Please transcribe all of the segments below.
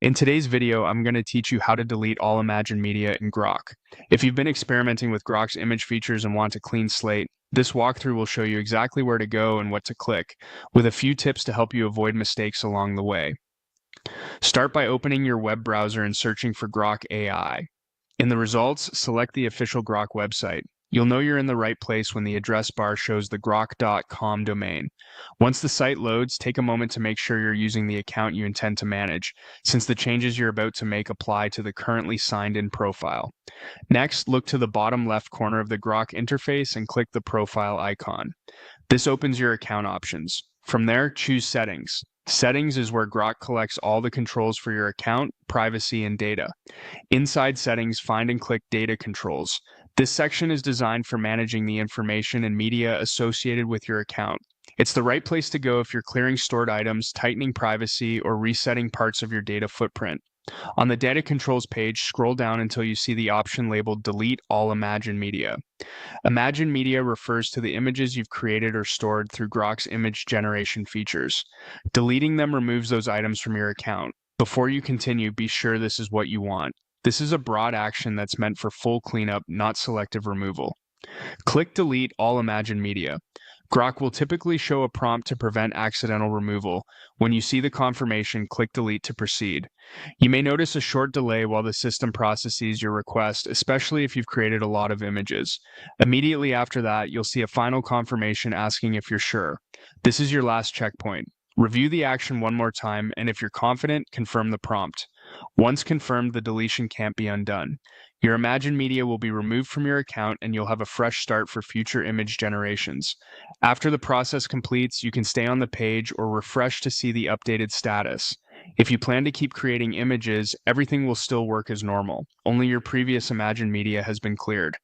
In today's video, I'm going to teach you how to delete all Imagine media in Grok. If you've been experimenting with Grok's image features and want a clean slate, this walkthrough will show you exactly where to go and what to click, with a few tips to help you avoid mistakes along the way. Start by opening your web browser and searching for Grok AI. In the results, select the official Grok website. You'll know you're in the right place when the address bar shows the grok.com domain. Once the site loads, take a moment to make sure you're using the account you intend to manage, since the changes you're about to make apply to the currently signed-in profile. Next, look to the bottom left corner of the Grok interface and click the profile icon. This opens your account options. From there, choose Settings. Settings is where Grok collects all the controls for your account, privacy, and data. Inside Settings, find and click Data Controls. This section is designed for managing the information and media associated with your account. It's the right place to go if you're clearing stored items, tightening privacy, or resetting parts of your data footprint. On the Data Controls page, scroll down until you see the option labeled Delete All Imagine Media. Imagine Media refers to the images you've created or stored through Grok's image generation features. Deleting them removes those items from your account. Before you continue, be sure this is what you want. This is a broad action that's meant for full cleanup, not selective removal. Click Delete All Imagine Media. Grok will typically show a prompt to prevent accidental removal. When you see the confirmation, click Delete to proceed. You may notice a short delay while the system processes your request, especially if you've created a lot of images. Immediately after that, you'll see a final confirmation asking if you're sure. This is your last checkpoint. Review the action one more time, and if you're confident, confirm the prompt. Once confirmed, the deletion can't be undone. Your Imagine media will be removed from your account and you'll have a fresh start for future image generations. After the process completes, you can stay on the page or refresh to see the updated status. If you plan to keep creating images, everything will still work as normal. Only your previous Imagine media has been cleared.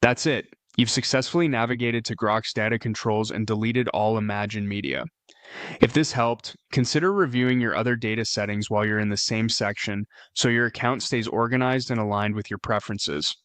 That's it. You've successfully navigated to Grok's data controls and deleted all Imagine media. If this helped, consider reviewing your other data settings while you're in the same section so your account stays organized and aligned with your preferences.